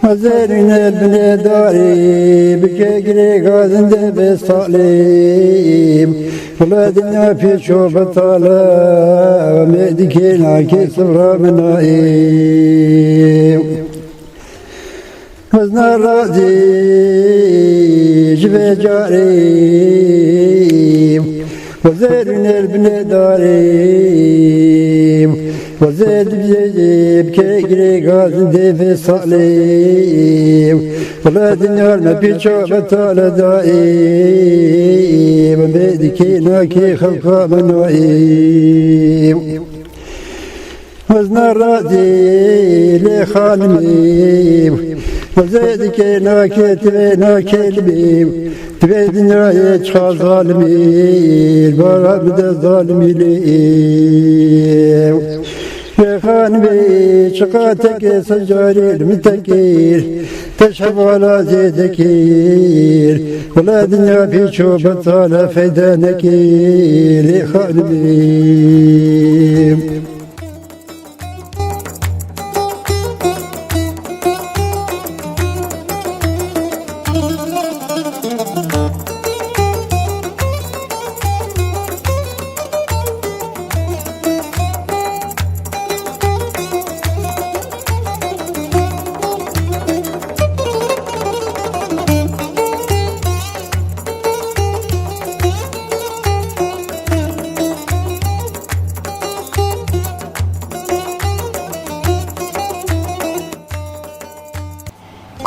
Hazırın ebne darib, kegri gazinde besalim. Kula dünya peşo batala, medikina ki sıvra menaim. Kızna razı ve carim, hazırın ebne darib. وزاد بجيب كيجري غازن ديفي صاليم ولا دنيا ما بيشو بطال دائم بيدكي ناكي خلقا منوئيم وزنا الرادي لخالميم وزاد كي ناكي تبي ناكي لبيم تبي دنيا يتخا ظالمين برا بدا ظالمي ليم خان بي شقاتك سجاري المتكير تشهب على زيدكير ولا دنيا في شوب طالة فيدا نكير خان بي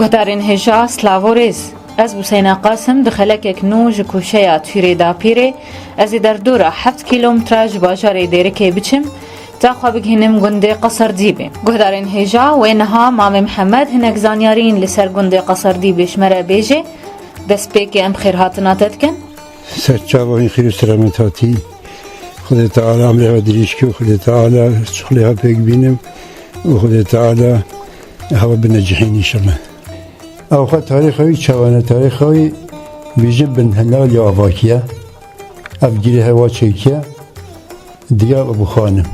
گهدارین هجا سلاوریز از بوسینا قاسم دخلک نوج کوشیا تیره دا پیره از در دورا 7 کیلومتراج باجار دیرکی بچم تا خواب گهنم گنده قصر دیبه گهدارین هجا و اینها مام محمد هنگ زانیارین لسر گنده قصر دیبش مرا بیجه دست پیک ام خیر هاتناتت کن سرچاوین خیر سلامتاتی خدا تعالی عمله و دریش که خدا تعالی شغلها پیک بینم و خدا تعالی هوا بنجحین انشالله او خد تاریخی چوانه تاریخی بیجه بن هلال یا آواکیه افگیری هوا چیکیه دیگه ابو خانم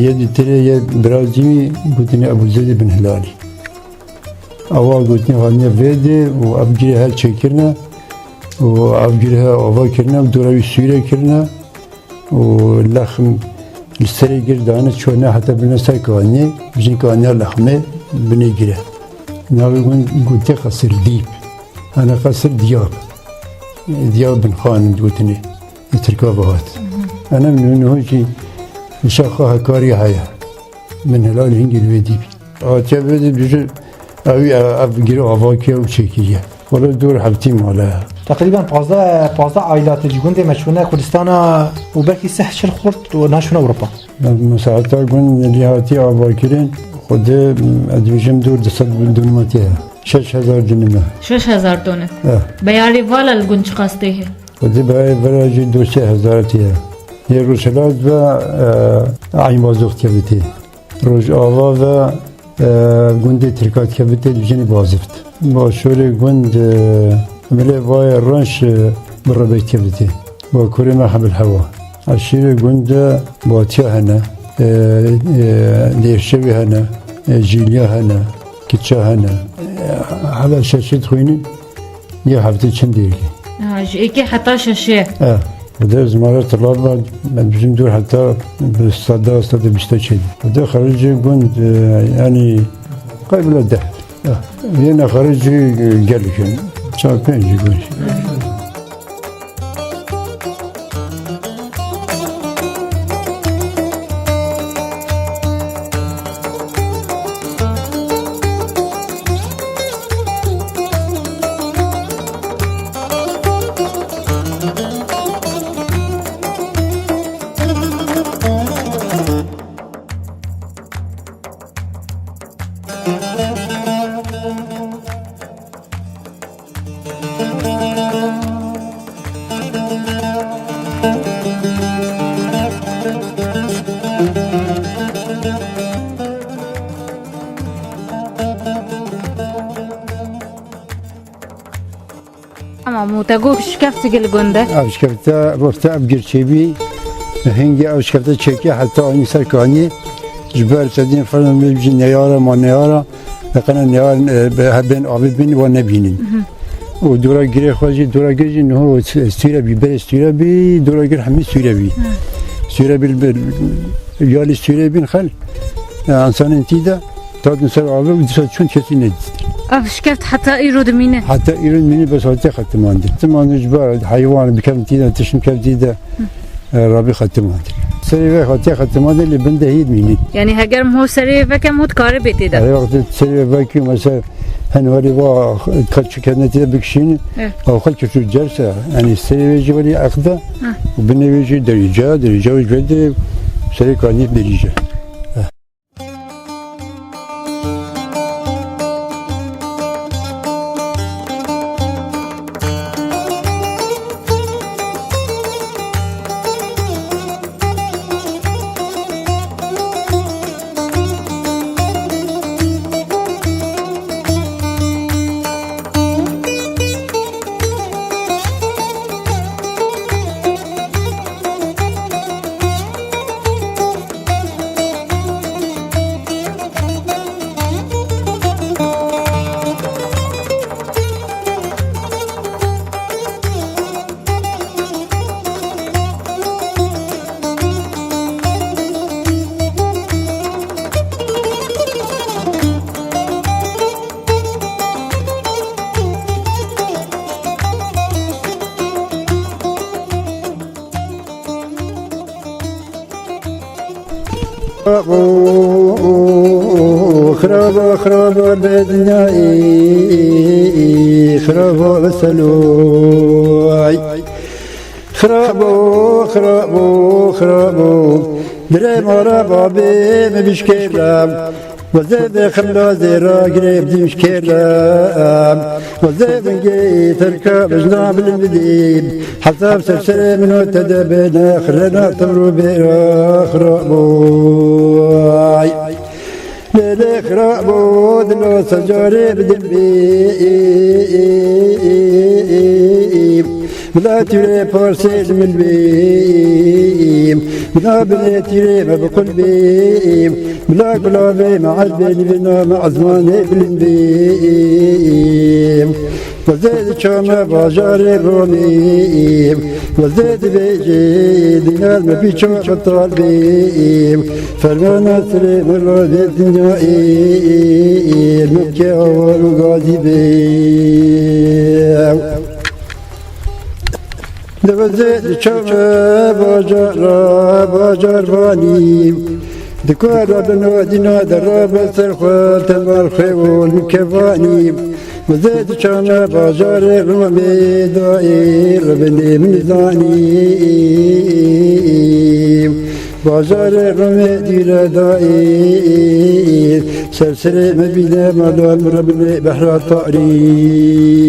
یه دیتره یه برازیمی گوتنی ابو زید بن هلالی اوا گوتنی خانیه ویده و افگیری هل چیکرنه و افگیری ها آوا کرنه و دوراوی سویره کرنه و لخم لسری گردانه چونه حتی بنا سر کانیه بجن کانیه لخمه بنی گیره ناوی گوته قصر دیب انا قصر دیاب بن خانم دوتنی ترکا بهات انا من هوشی شاخه کاری هایا من هلال هنگی روی دیبی آتیا بده بجه اوی افگیر آواکیه و چکیه ولی دور هفتی ماله تقریبا 15 عائلات جوند مشونه کردستان و بلکه سه خورد و ناشونه اروپا مساعدتا گون لیهاتی آواکیرین خود ادویجم دور 200 دونماتیه 6000 دونمه 6000 دونه بیاری والا الگنج قاسته ہے خود برای 2000 تیه یه روشلات و عین بازوخت کبیتی روش آوا و گوند ترکات کبیتی دوجنی بازفت با شور گوند ملی وای رنش برای کبیتی با کوری محب الهوا عشیر گوند با تیا هنه دیرشوی هنه جیلیا هنه کچه هنه حالا شاشید خوینی یه هفته چند دیرگی ایکی حتی شاشه وده زماره طلاب من بجیم دور حتی به 100-120 چیدی وده خارجی گوند یعنی قبل ده یه خارجی گلی کن 4-5 گوشی اما موتاگو شكفت قل قنده شكفتا وقتا ابقر شيبي هنگی اوش کفته چکی حتی آنی سر کانی جبر سدین فرن میبجی نیارا ما نیارا بقنا نیار بین آبی بینی و نبینین و دورا گیره خواهی دورا گیره نه استیره بی بر استیره بی دورا گیره همین استیره بی استیره بی یالی استیره بین خل انسان انتیده تا نسر آبی و دیسا چون کسی ندید افشكفت حتى ايرو دمينه حتى إيران مني بس هاتي ختمان دي ختمان جبار حيوان بكم تيدا تشم كم تيدا رابي ختمان دي سريفة هاتي ختمان دي اللي بنده هيد مني يعني هجرم هو سريع كم هو تكاري بيتي ده على وقت سريفة كي مثلا هنوري وا خدش كنا تيدا بكشين أو خدش شو جلسة يعني سريفة جبالي أخذه وبنيجي درجة وجدي سريع كاني درجة خراب الدنيا خراب السلوي خراب دري مرا بابي مشكلة وزيد خملا زيرا قريب دي مشكلة وزيد نجي تركب جناب المدين حساب سرسري من وتدبنا خرنا تمرو بيرا خرابوي ليلي خرابو دلو سجاري بدبي بلا تيري بارسيل من بيم بلا بني تيري ما بقول بيم بلا بي مع البين بنا مع زماني بالبيم وزيد شام باجاري روميم وزيد بيجي دينار ما في شام بطال بيم فرمانا سليم الرادي الدنيا مكة وغازي بيم وزيد شام باجار بانيم دكار ربنا دينا درب سرخوال تمر خيول مكفاني وزيد شام بازار رمي دائر ربني من زاني بازار رمي دير دائر سرسري مبينا مدام ربني بحر الطاريم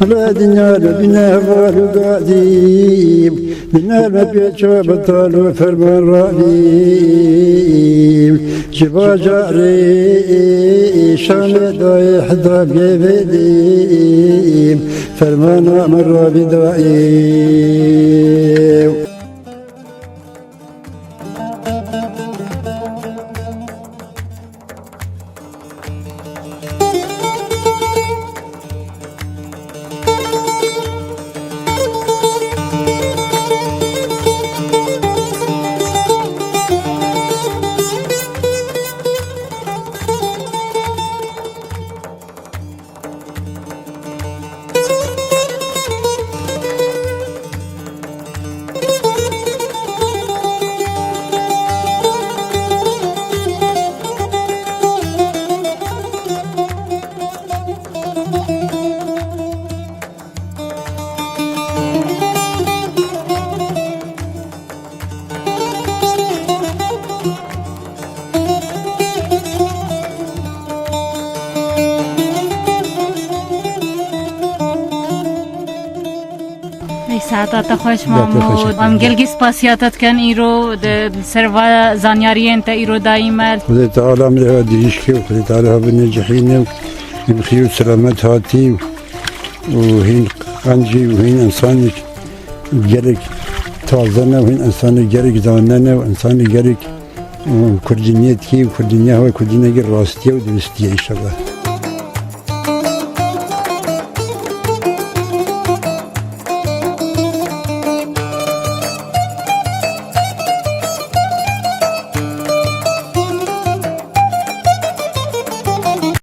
على دنيا بنا والقاديم بنا ما بيتشو بطال وفرمان رأيم جبا جاري شام داي حدا بيديم فرمان مر بدائم ساعتات خوش مامود ام گلگی سپاسیاتت کن ایرو سروا زانیاری انت ایرو دائما خدا تعالى من هذا يشكي وخدا تعالى بالنجحين بخير وسلامات هاتي وهين قنجي وهين انسان جلك تازنه و این انسان گرگ داننه و انسان گرگ کردینیت کی و کردینیه و کردینه راستی و درستیه ایشالله